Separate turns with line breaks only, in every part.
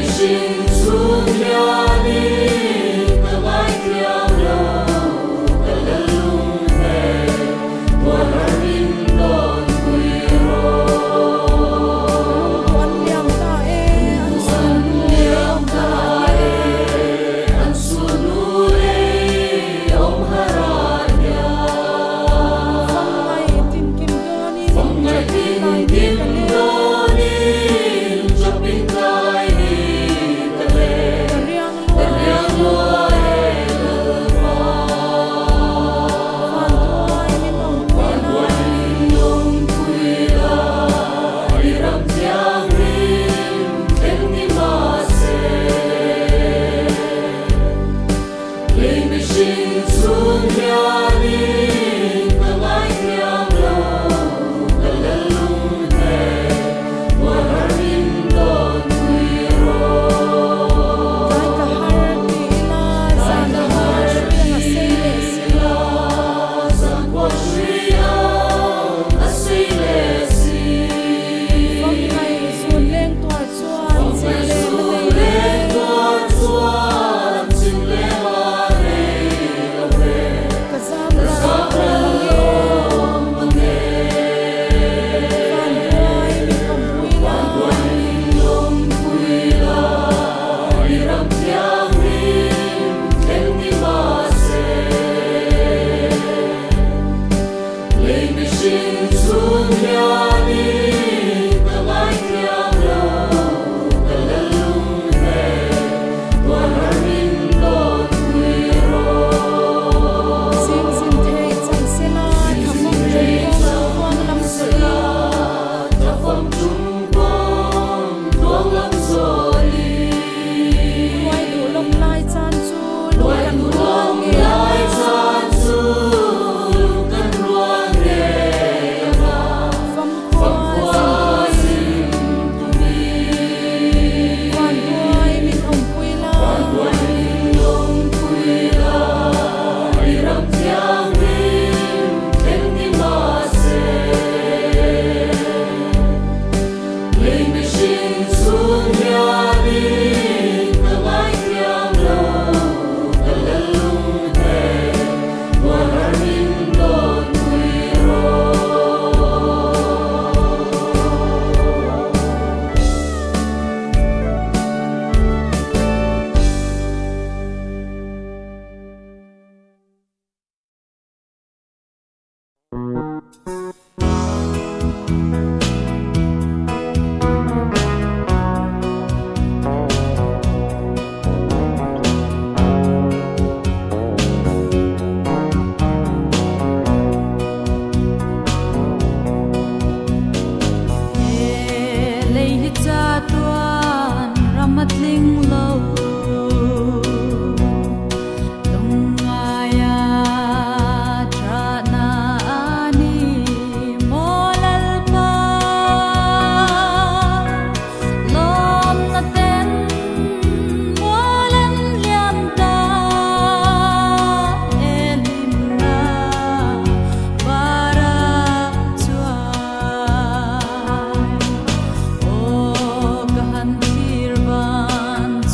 Hãy subscribe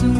cho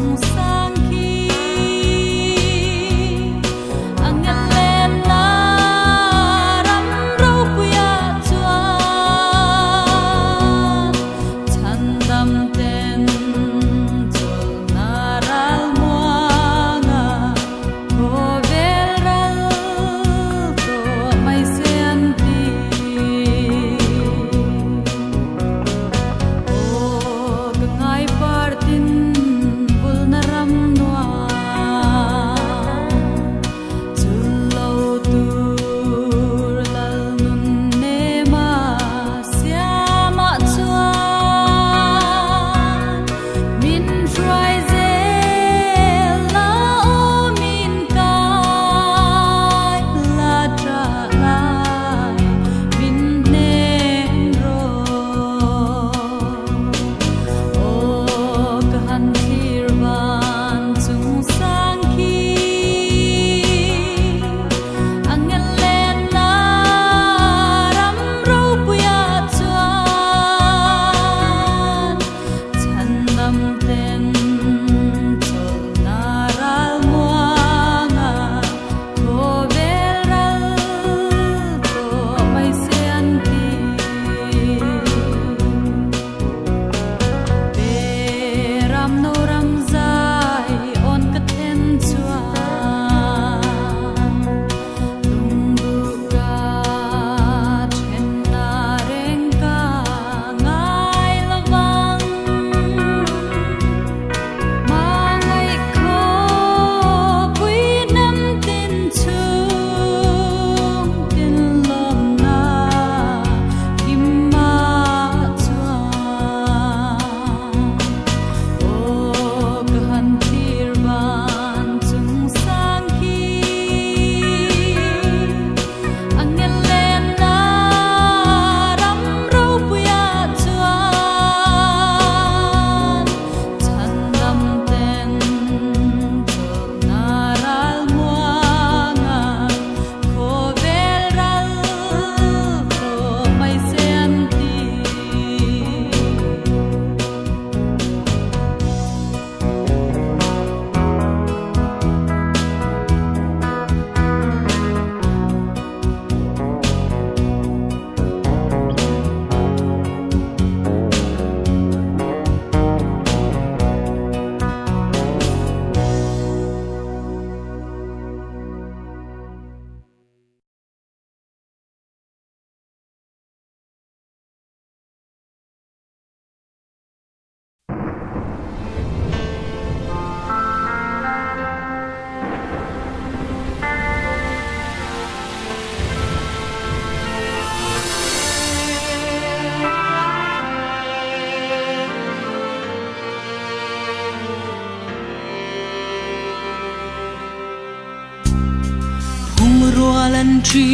lan tri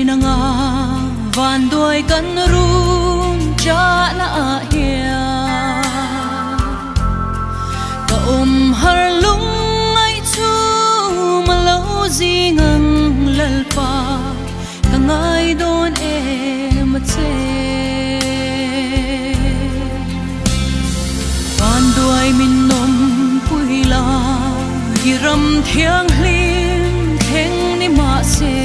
na nga van đôi kan run cha na hia ka har lung ai chu ma lo zi ngang lal pa ka ngai don ma che van đôi min nom pui la hiram thiang hlim theng ni ma se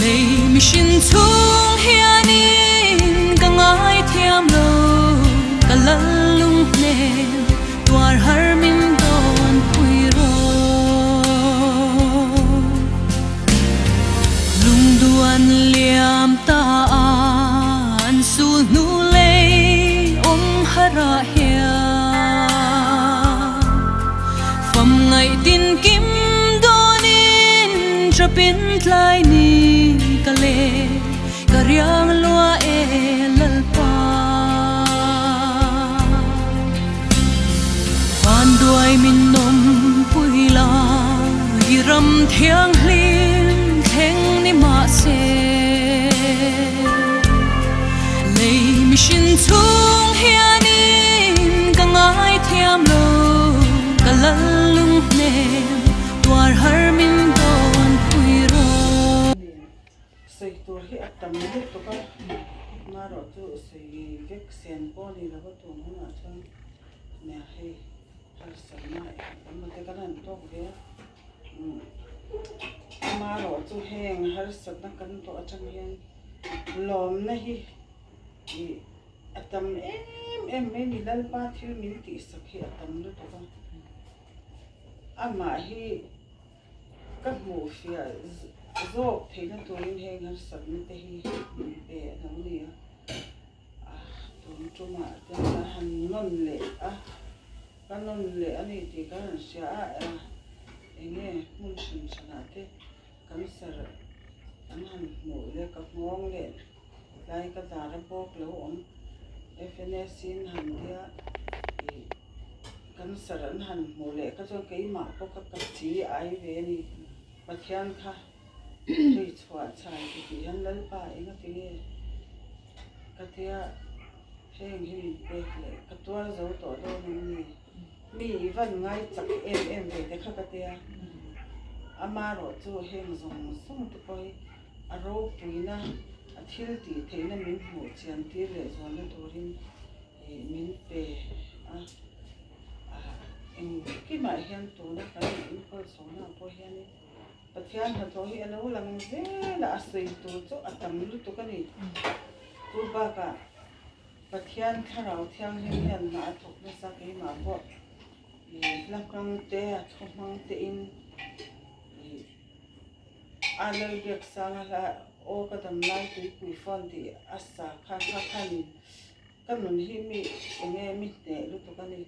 lei mi shin chung hianin ka ngai thiam lo ka lalung ne tuar har min don pui ro lung duan liam ta an su nu lei om hara hia fam ngai tin kim donin trapin tlai ni kale karyang lua e lalpa van đuôi min nom pui la hiram thiang hlim theng ni ma se lei mi shin chung hianin ka ngai thiam lo ka lalung ne tuar har min don pui ro
sei tur hi atam ni to ka na ro chu sei vek sen po ni la ba tu na chang ne he har sa na ma te kan to ge ma ro chu heng har sa na kan to achang hian lom na hi atam em me ni lal pa thil min ti sakhi atam lu to ka ama hi ka mu fia zok theina turin heng har sak ni te hi be nang ni tum chuma ta han non le kan non le ani ti kan sia enge mun shin chana te kan sar an han mu le ka ngong le lai ka dara bok lo om fns in han dia kan sar an han mu le ka chon kei ma ko ka chi ai ve ni pathian kha ri chwa chai ti han lal pa enga ti katia heng hi pe le katwa zo to do ni mi van ngai chak em ve te kha katia ama ro chu heng zong sum tu koi aro puina athil ti theina min mu chian ti le zon le turin min pe em ki ma hian tu na kan in ko so na po hian ni pathian ha to hi alo lang ze la asei tu chu atam lu tu ka ni tu ba ka pathian tharau thiang hian na thok na sa ke ma bo lakang te thomang te in alal bek sang la o ka dam lai tu pui fon ti asa kha ni kan nun hi mi enge mi te lu tu ka ni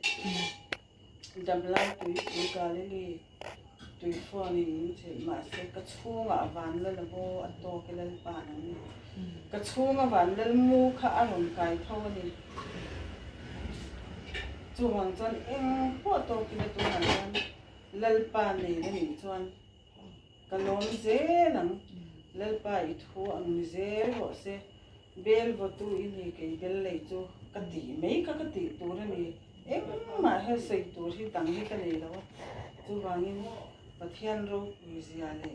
dam lai tu ka le ni tui phone in che ma se ka chunga van la bo ato ke lal pa na ni ka chunga van lal mu kha aron kai tho ni chuang chon eng po to ki le tu na lal pa ne ni chuan ka lom je nang lal pa I thu ang ni je ro se bel bo tu in ni ke bel le chu ka ti mei ka ti tu na ni em ma he sei tu hi tang hi ka nei lo chu wangin pathian ro zia le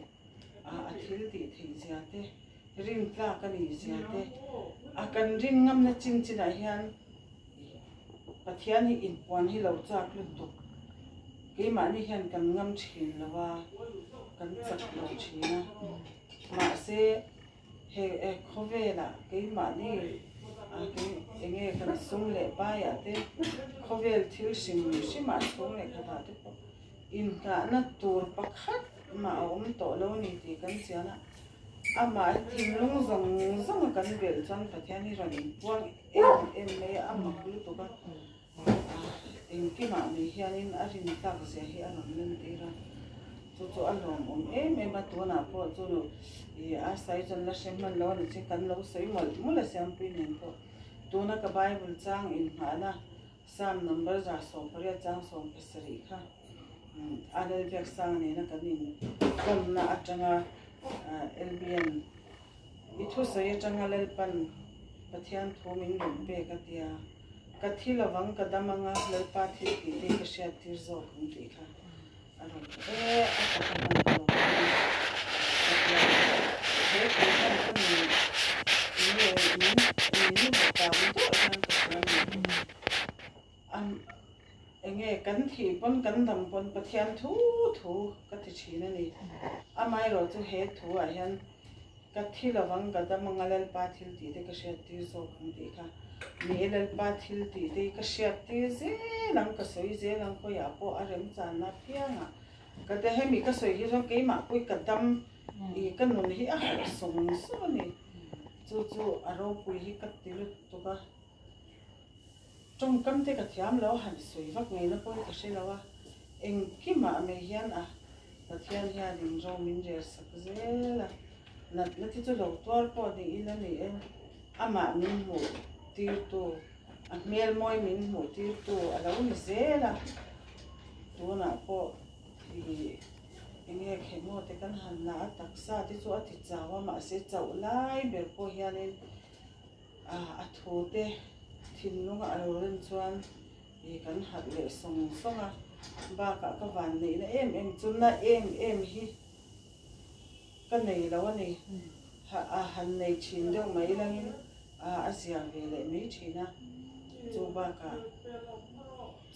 athil ti thei zia te rin tla ka ni zia te kan rin ngam na chin chin a hian pathian hi in pon hi lo chak lu tu ke ma ni hian kan ngam thin lawa kan chak lo thina ma se he khovela ke ma ni ke enge kan sung le pa ya te khovel thil sim ma sung le kha te in ka na tur pakhat ma om to lo ni ti kan chiana ama thimlung zong kan bel chan pathian hi ran puang em me ama kulu to ka in ki ma ni hianin arin tak se hi anon len ti ra chu alom em ma to na po chu a sai chan la sem man lo ni chi kan lo sei mol sem pi nen to to na ka bible chang in ha na sam number za so paria chang so pasari kha Adel biak sang ni na kanin kom na atanga LBN itu saya tanga lalpan pathian thomin lumpe katia kathila wang kadamanga lalpa thi ti ka sha tir zo kum ti kha aro atakan to enge kan thi pon kan dam pon pathian thu ka ti china ni amai ro chu he thu a hian ka thi lawang ka dam ngalal pa thil ti te ka sha ti zo khum ti kha ni lal pa thil ti te ka sha ti ze lang ka soi ze lang ko ya po a rem chan na phianga ka te he mi ka soi hi zo ke ma pui ka dam I ka nun hi a song so ni chu aro pui hi ka ti lu to ka trong kam te ka thiam lo han soi vak ngai na pon ka she lawa eng ki ma me hian a pathian hian in ro min re sak zela na ti chu lo tor po ding in la ni en ama min mo tir tu a mel moi min mo tir tu a lo ni zela tu na po I enge khemo te kan han na taksa ti chu a ti chawa ma se chau lai ber po hian in a thu te thin lunga a lo ren chuan I kan hat le song songa ba ka van nei na em chun na em hi ka nei lo ani a han nei chin deuh mai langin a zia ve le mai thina chu ba ka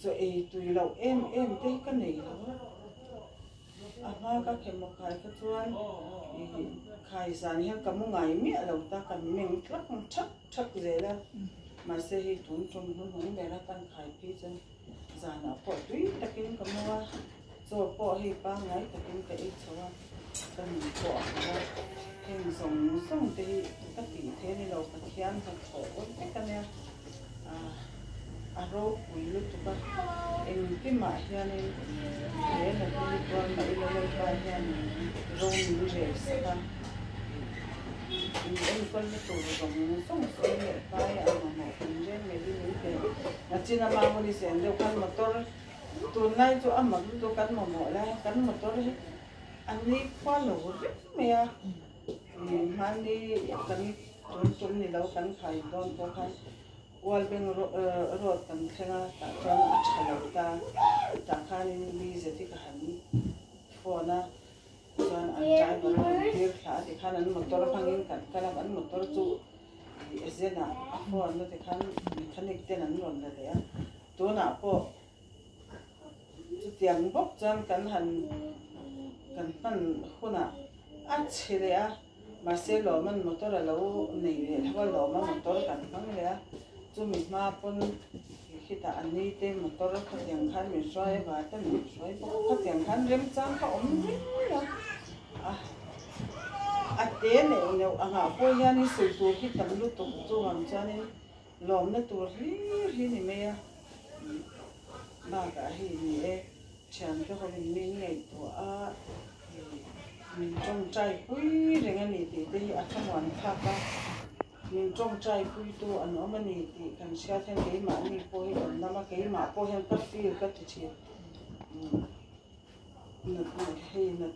chu ei tui lo em te ka nei lo ama ka khemo khai ka chuan khai zan hian kamu ngai mi lo ta kan meng tlak thak zela ma se hi tun hun be ra kan khai pi chen zana po tui takin kamuwa so po hi pa ngai takin ka I chawa kan po a heng song te hi ka ti the ni lo pathian ka tho te kan ya aro pui tu ka eng ki ma hian in le na ti kon ma ilo le pa hian ro mi re sa ka eng kon na tu ro song le pa ya ma mo je me di ni pe na china ma mo ni sen de kan motor tu nai chu amma tu kan mo la kan motor hi ani kwa lo me ya man di kan tun ni lo kan khai don to kan wal beng road kan thenga ta chuan a thalo ta khanin mi ze ti ka han phone chuan an driver dir thla ti khan an motor phangin kan kala an motor chu ezena a phone no ti khan mechanic ten an ron la ya to na po chu tiang bok chuan kan han kan pan khuna a chhile a Marcelo man motor a lo nei le hwa lo man motor kan phang le a chu mi ma pon khita ani te motor kha tiang khan mi swai ba ta mi swai po kha tiang khan rem chang ka om ya a te ne no anga po ya ni su tu hi tam lu tu chu wang chani lom na tur hi ni me ya ba ka hi ni e chan ka ho ni mi ngai to a min trong trai pui renga ni ti te hi a thamwan tha ka min trong trai pui tu an omani ti kan sia then ke ma ni po hi on nama ke ma po hen ka fi ka ti chi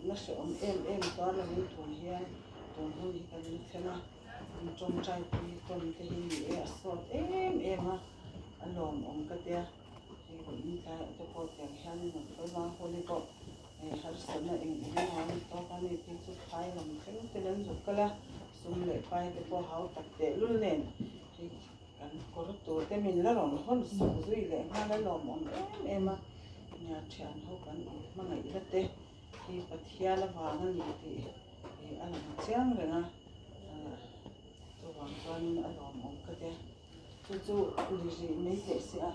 na se om em to la ni thon hian ton hu hi kan ni thena min trong trai pui ton te hi ni e so em ha alom om ka te hi ni ta to po te hian ni ko ma ho ni ko har sana eng ni ha ni to ka ni ti chu khai lam theng te nan zu kala sum le pai te po hau tak te lul nen hi kan ko to te min la ron hon so zui le ma la lo mon em nya thian ho kan ma ngai la te hi pathia la wa ngan ni ti hi an chiang le na to wang kan a lo mon ka te chu li ji nei te si a